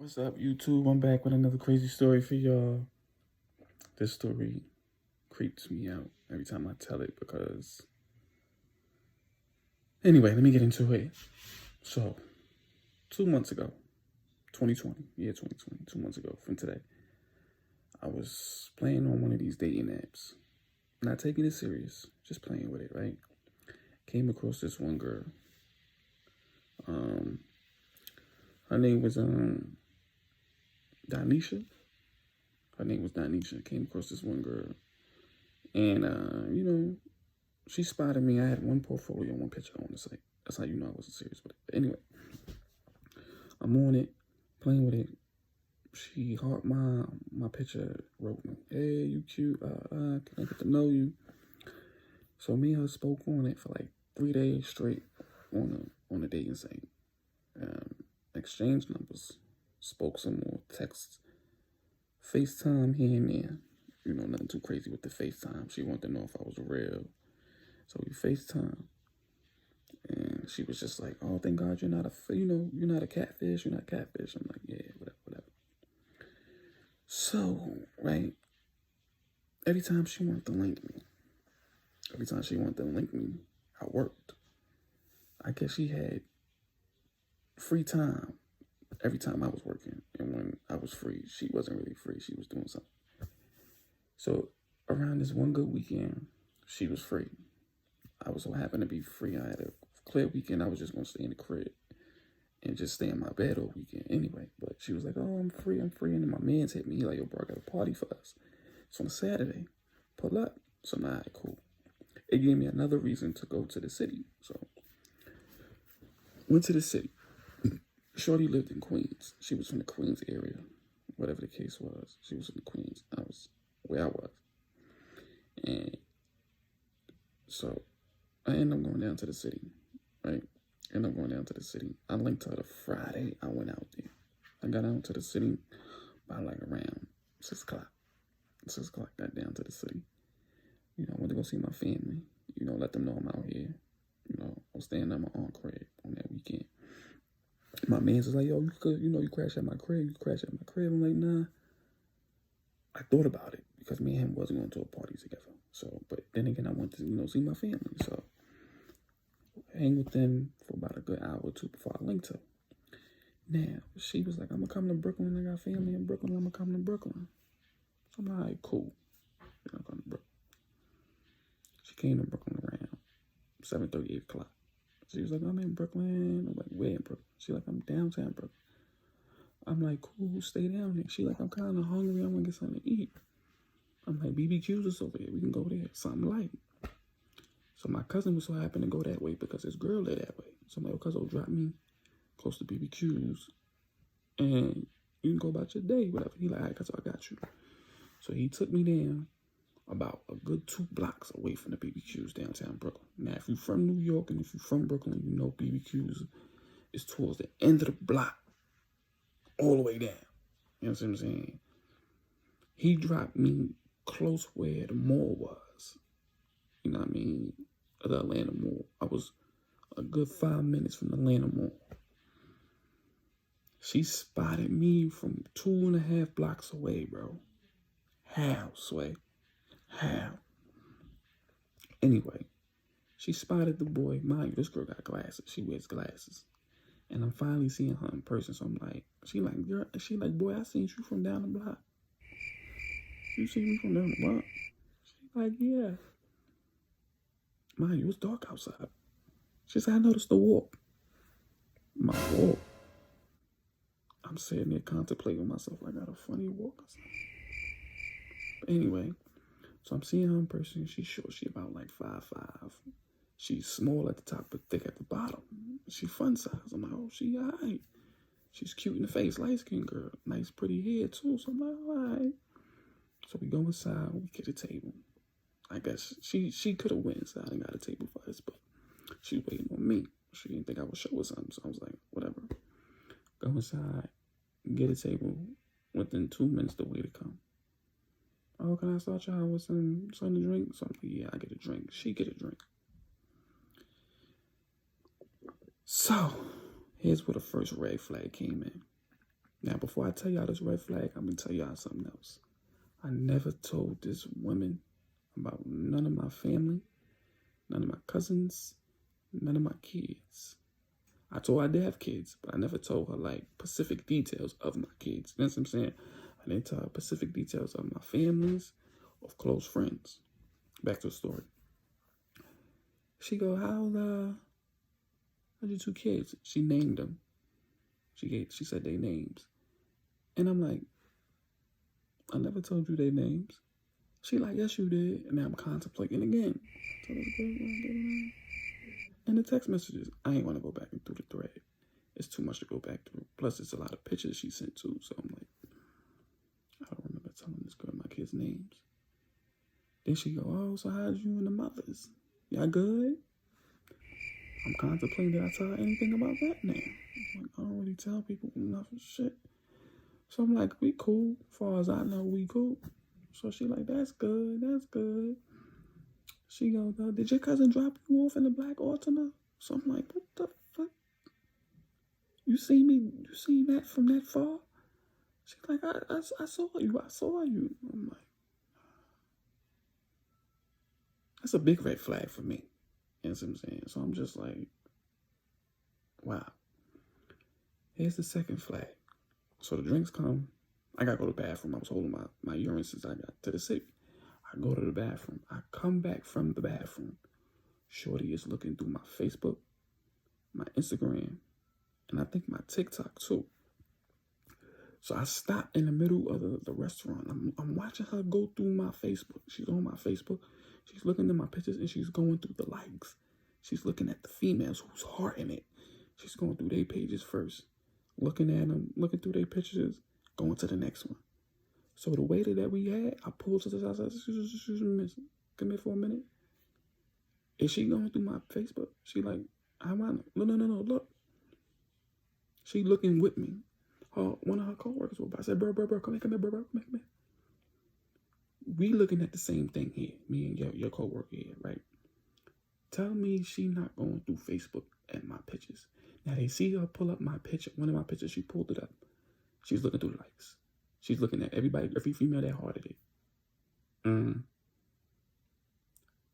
What's up, YouTube? I'm back with another crazy story for y'all. This story creeps me out every time I tell it because... Anyway, let me get into it. So, 2 months ago, 2020, 2 months ago from today, I was playing on one of these dating apps. Not taking it serious, just playing with it, right? Came across this one girl. Her name was Danisha. Came across this one girl. And, she spotted me. I had one portfolio, one picture on the site. That's how you know I wasn't serious with it. But anyway, I'm on it, playing with it. She heart my picture, wrote me, "Hey, you cute. Can I get to know you?" So me and her spoke on it for like 3 days straight on a dating site. Exchanged numbers, spoke some more, texts, FaceTime here and there. Nothing too crazy with the FaceTime. She wanted to know if I was real. So we FaceTime. And she was just like, "Oh, thank God you're not a catfish. You're not a catfish." I'm like, "Yeah, whatever." So, right, every time she wanted to link me, I worked. I guess she had free time every time I was working. And when I was free, she wasn't really free. She was doing something. So around this one good weekend, she was free. I was so happened to be free. I had a clear weekend. I was just going to stay in the crib and just stay in my bed all weekend anyway. But she was like, "Oh, I'm free. And then my man's hit me. He like, 'Yo, bro, I got a party for us. It's on a Saturday. Pull up.' So I'm like, 'All right, cool.' It gave me another reason to go to the city. So went to the city. Shorty lived in Queens. She was from the Queens area. Whatever the case was, she was in the Queens. I was where I was. And so I ended up going down to the city, right? I linked her the Friday I went out there. I got out to the city by like around 6 o'clock. 6 o'clock, got down to the city. I went to go see my family. Let them know I'm out here. I was staying at my aunt's crib on that weekend. My man's was like, "Yo, you crash at my crib. I'm like, "Nah." I thought about it because me and him wasn't going to a party together. So, but then again, I went to, see my family. So, hang with them for about a good hour or two before I linked her. Now, she was like, "I'm going to come to Brooklyn. I got family in Brooklyn. I'm going to come to Brooklyn." So I'm like, "All right, cool. You're not coming to Brooklyn." She came to Brooklyn around 7:30, 8 o'clock. She was like, "I'm in Brooklyn." I'm like, "Where in Brooklyn?" She like, "I'm downtown Brooklyn." I'm like, "Cool, stay down there." She like, "I'm kind of hungry. I want to get something to eat." I'm like, "BBQ's is over here. We can go there. Something light." So my cousin was so happy to go that way because his girl lived that way. So I'm like, "Cousin, drop me close to BBQ's and you can go about your day, whatever." He like, "All right, cousin, I got you." So he took me down about a good 2 blocks away from the BBQ's downtown Brooklyn. Now, if you're from New York and if you're from Brooklyn, you know BBQ's is towards the end of the block, all the way down. You know what I'm saying? He dropped me close where the mall was. You know what I mean? The Atlanta Mall. I was a good 5 minutes from the Atlanta Mall. She spotted me from 2.5 blocks away, bro. How, Sway? How? Anyway, she spotted the boy. Mind you, this girl got glasses. She wears glasses. And I'm finally seeing her in person. So I'm like, she like, "Boy, I seen you from down the block." "You seen me from down the block?" She like, "Yeah." Mind you, it was dark outside. She said, "I noticed the walk." My walk. I'm sitting there contemplating myself. I got a funny walk or something. But anyway, so I'm seeing her in person. She's short. She about like 5'5". She's small at the top but thick at the bottom. She fun size. I'm like, "Oh, she all right." She's cute in the face, light skinned girl. Nice pretty hair too. So I'm like, "All right." So we go inside, we get a table. I guess she could have went inside and got a table for us, but she was waiting on me. She didn't think I would show her something. So I was like, whatever. Go inside, get a table. Within 2 minutes, the waiter come. "Oh, can I start y'all with something to drink?" So I'm like, "Yeah, I get a drink." She get a drink. So here's where the first red flag came in. Now, before I tell y'all this red flag, I'm going to tell y'all something else. I never told this woman about none of my family, none of my cousins, none of my kids. I told her I did have kids, but I never told her like specific details of my kids. You know what I'm saying? I didn't tell her specific details of my families, of close friends. Back to the story. She go, how's your 2 kids? She named them. She said their names. And I'm like, I never told you their names. She like, yes, you did. And now I'm contemplating again. And the text messages, I ain't want to go back through the thread. It's too much to go back through. Plus, it's a lot of pictures she sent too. So I'm like, I don't remember telling this girl my kids' names. Then she go, oh, so how's you and the mothers? Y'all good? I'm contemplating, did I tell her anything about that now? Like, I don't really tell people enough shit. So I'm like, we cool. As far as I know, we cool. So she like, that's good, that's good. She goes, did your cousin drop you off in the black Altima? So I'm like, what the fuck? You see that from that far? She's like, I saw you. I'm like, that's a big red flag for me. You know what I'm saying? So I'm just like, wow. Here's the second flag. So the drinks come. I got to go to the bathroom. I was holding my urine since I got to the city. I go to the bathroom. I come back from the bathroom. Shorty is looking through my Facebook, my Instagram, and I think my TikTok too. So I stop in the middle of the restaurant. I'm watching her go through my Facebook. She's on my Facebook. She's looking at my pictures and she's going through the likes. She's looking at the females who's hearting it. She's going through their pages first, looking at them, looking through their pictures, going to the next one. So the waiter that we had, I pulled to the side. I said, excuse me, miss, come here for a minute. Is she going through my Facebook? She like, I want no, look. She looking with me. One of her coworkers will. I said, bro, come here, bro, come here. We looking at the same thing here, me and your coworker here, right? Tell me she not going through Facebook at my pictures. Now they see her pull up my picture, one of my pictures, she pulled it up. She's looking through the likes. She's looking at everybody, every female that hearted it. And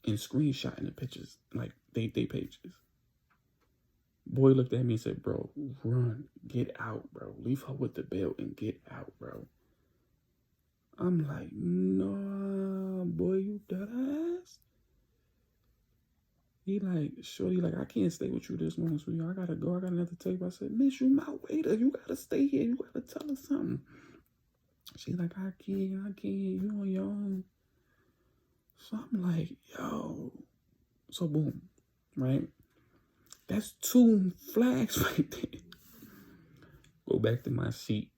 screenshotting the pictures, like they pages. Boy looked at me and said, bro, run, get out, bro. Leave her with the bill and get out, bro. I'm like, no, boy, you dead ass? He like, shorty, like, I can't stay with you this long, sweetie. I gotta go. I got another tape. I said, miss, you my waiter. You gotta stay here. You gotta tell us something. She's like, I can't. You on your own. So I'm like, yo. So boom, right? That's 2 flags right there. Go back to my seat.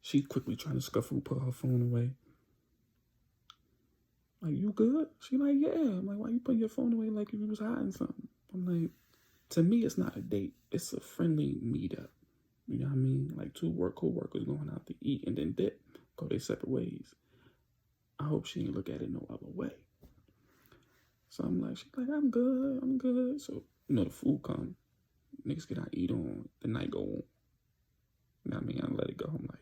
She quickly trying to scuffle, put her phone away. Like, you good? She like, yeah. I'm like, why you putting your phone away like you was hiding something? I'm like, to me, it's not a date. It's a friendly meetup. You know what I mean? Like 2 co-workers going out to eat and then dip, go their separate ways. I hope she ain't look at it no other way. So I'm like, she's like, I'm good. So, you know, the food come. Niggas get out, eat on, the night go on. You know what I mean? I let it go. I'm like,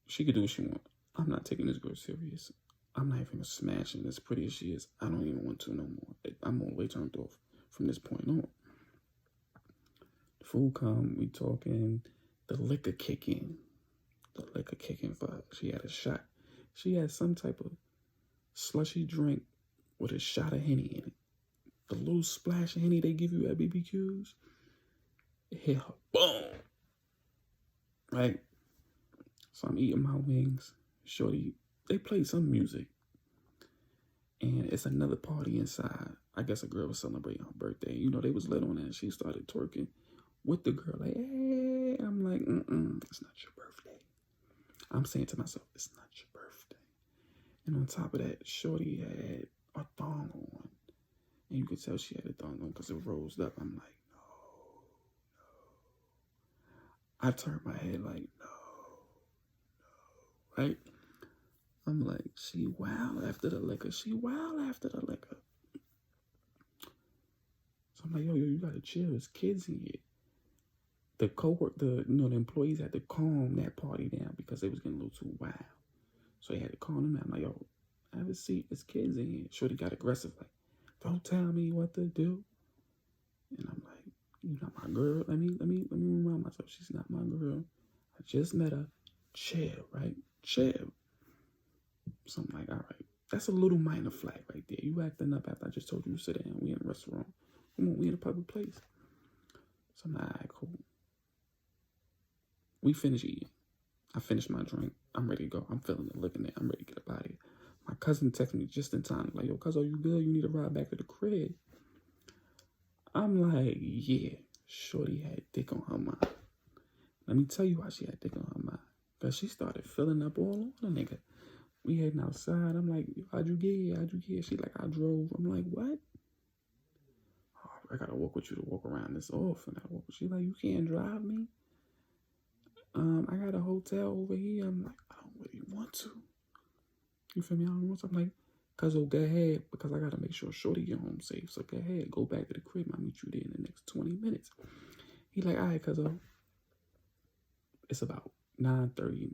she could do what she want. I'm not taking this girl serious. I'm not even smashing as pretty as she is. I don't even want to no more. I'm all the way turned off from this point on. The food come, we talking, the liquor kick in. The liquor kicking for her. She had a shot. She had some type of slushy drink with a shot of Henny in it. The little splash of Henny they give you at BBQs. It hit her. Boom. Right? So I'm eating my wings. Shorty, they play some music. And it's another party inside. I guess a girl was celebrating her birthday. You know, they was lit on that. She started twerking with the girl. Like, hey. I'm like, it's not your birthday. I'm saying to myself, it's not your birthday. And on top of that, Shorty had a thong on. And you could tell she had a thong on because it rose up. I'm like, no. I turned my head like, no. Right? I'm like, she wild after the liquor. So I'm like, yo, you gotta chill. There's kids in here. the employees had to calm that party down because they was getting a little too wild. So they had to calm them down. I'm like, yo, have a seat. There's kids in here. Shorty got aggressive, like, don't tell me what to do. And I'm like, you're not my girl. Let me remind myself, she's not my girl. I just met her. Chill, right? Chill. So I'm like, all right. That's a little minor flag right there. You acting up after I just told you to sit down. We in a restaurant. Come on, we in a public place. So I'm like, all right, cool. We finish eating. I finished my drink. I'm ready to go. I'm feeling it, living it. I'm ready to get up out of here. My cousin texted me just in time. Like, yo, cuz, are you good? You need to ride back to the crib. I'm like, yeah. Shorty had dick on her mind. Let me tell you why she had dick on her mind. Because she started filling up all on the nigga. We heading outside. I'm like, how'd you get here? How'd you get here? She like, I drove. I'm like, what? Oh, I gotta walk with you to walk around this off. And I walk with you. She like, you can't drive me? I got a hotel over here. I'm like, I don't really want to. You feel me? I don't want to. I'm like, cuz, go ahead, because I gotta make sure Shorty get home safe. So go ahead, go back to the crib. I'll meet you there in the next 20 minutes. He like, all right, cuz, it's about 9:30,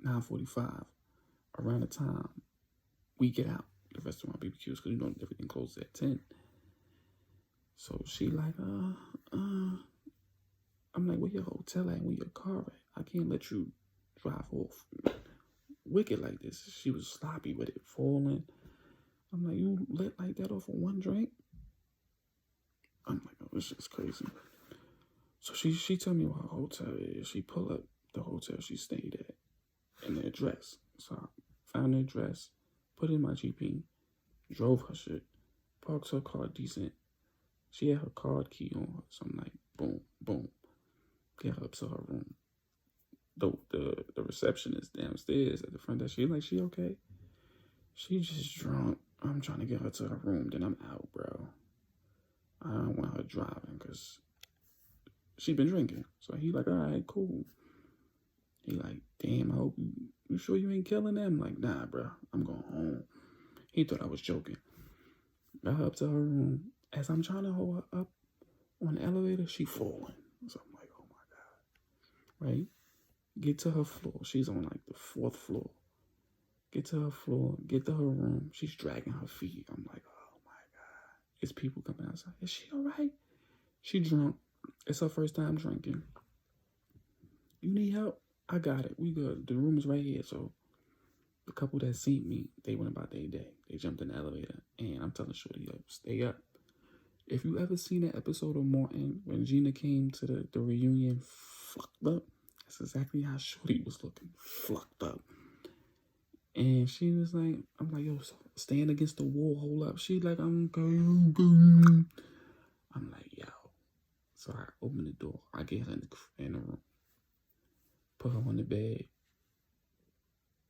9:45. Around the time we get out the restaurant BBQs, because you know everything closes at 10. So she like, I'm like, where your hotel at and where your car at? I can't let you drive off wicked like this. She was sloppy with it, falling. I'm like, you let like that off of one drink? I'm like, oh, this shit's crazy. So she told me what her hotel is. She pulled up the hotel she stayed at and the address. So I found the address, put in my GP, drove her shit, parked her car decent. She had her card key on her. So I'm like, boom, boom. Get her up to her room. The receptionist downstairs at the front desk, she like, she okay? She just drunk. I'm trying to get her to her room, then I'm out, bro. I don't want her driving because she been drinking. So he like, all right, cool. He like, damn, I hope you sure you ain't killing them? I'm like, nah, bro, I'm going home. He thought I was joking. Got her up to her room. As I'm trying to hold her up on the elevator, she falling. So I'm like, oh my God. Right? Get to her floor. She's on like the 4th floor. Get to her floor. Get to her room. She's dragging her feet. I'm like, oh my God. It's people coming outside. Is she all right? She drunk. It's her first time drinking. You need help? I got it. We good. The room is right here. So the couple that seen me, they went about their day. They jumped in the elevator. And I'm telling Shorty, yo, stay up. If you ever seen that episode of Martin when Gina came to the reunion fucked up, that's exactly how Shorty was looking, fucked up. And she was like, I'm like, yo, stand against the wall, hold up. She like, I'm going. I'm like, yo. So I open the door. I get her in the room. Put her on the bed.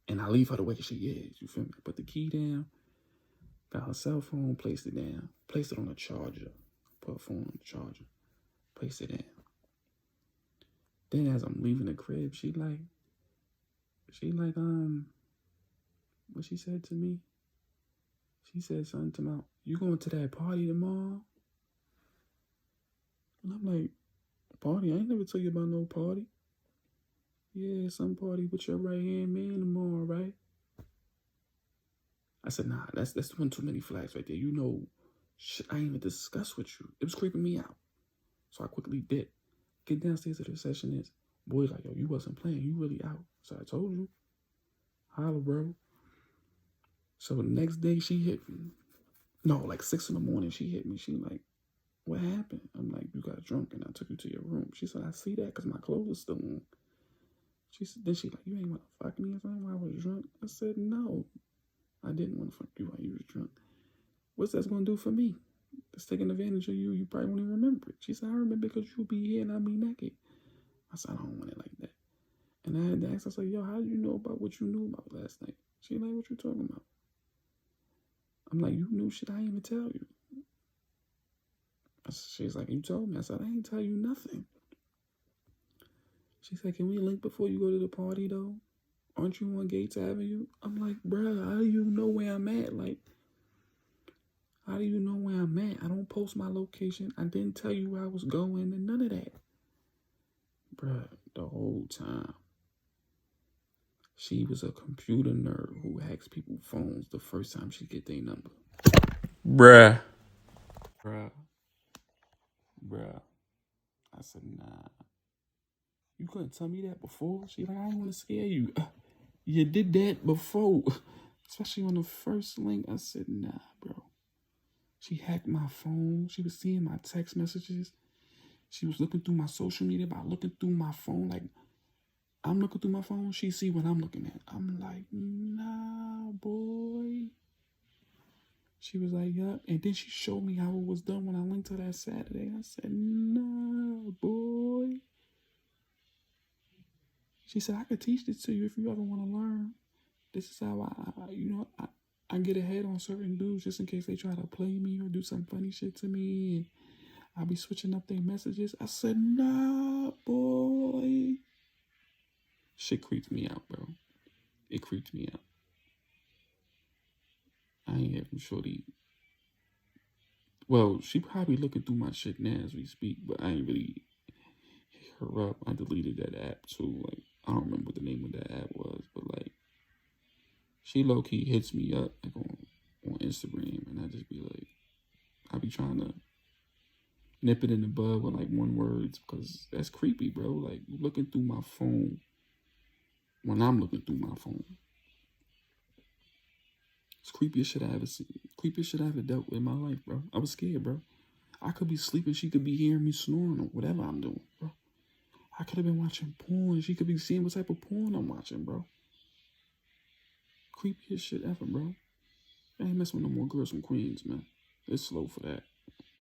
And I leave her the way she is, you feel me? Put the key down. Got her cell phone, placed it down. Placed it on the charger. Put her phone on the charger. Placed it down. Then as I'm leaving the crib, she like, what she said to me? She said something to me, you going to that party tomorrow? And I'm like, party? I ain't never tell you about no party. Yeah, some party with your right-hand man tomorrow, right? I said, nah, that's one too many flags right there. You know, shit I ain't even discuss with you. It was creeping me out. So I quickly did. Get downstairs to the receptionist. Boy's like, yo, you wasn't playing. You really out. So I told you. Holla, bro. So the next day she hit me. No, like 6 in the morning she hit me. She like, what happened? I'm like, you got drunk and I took you to your room. She said, I see that because my clothes are still on. She said, then she like, you ain't want to fuck me or something while I was drunk? I said, no, I didn't want to fuck you while you was drunk. What's that going to do for me? It's taking advantage of you. You probably won't even remember it. She said, I remember because you'll be here and I'll be naked. I said, I don't want it like that. And I had to ask, I said, yo, how did you know about what you knew about last night? She like, what you talking about? I'm like, you knew shit I didn't even tell you. She's like, you told me. I said, I ain't tell you nothing. She said, can we link before you go to the party, though? Aren't you on Gates Avenue? I'm like, bruh, how do you know where I'm at? Like, how do you know where I'm at? I don't post my location. I didn't tell you where I was going and none of that. Bruh, the whole time. She was a computer nerd who hacks people's phones the first time she get their number. Bruh. Bruh. Bruh. I said, nah. You couldn't tell me that before? She like, I didn't want to scare you. You did that before. Especially on the first link. I said, nah, bro. She hacked my phone. She was seeing my text messages. She was looking through my social media by looking through my phone. Like, I'm looking through my phone. She see what I'm looking at. I'm like, nah, boy. She was like, yup. And then she showed me how it was done when I linked her that Saturday. I said, nah, boy. She said, I could teach this to you if you ever want to learn. This is how I get ahead on certain dudes just in case they try to play me or do some funny shit to me. And I'll be switching up their messages. I said, nah, boy. Shit creeps me out, bro. It creeps me out. I ain't having shorty. Well, she probably looking through my shit now as we speak, but I ain't really hit her up. I deleted that app too. Like, I don't remember what the name of that app was, but like, she low key hits me up like on Instagram, and I just be like, I be trying to nip it in the bud with like one words because that's creepy, bro. Like looking through my phone when I'm looking through my phone. It's creepiest shit I ever seen. Creepiest shit I ever dealt with in my life, bro. I was scared, bro. I could be sleeping, she could be hearing me snoring or whatever I'm doing, bro. I could have been watching porn. She could be seeing what type of porn I'm watching, bro. Creepiest shit ever, bro. I ain't messing with no more girls from Queens, man. It's slow for that.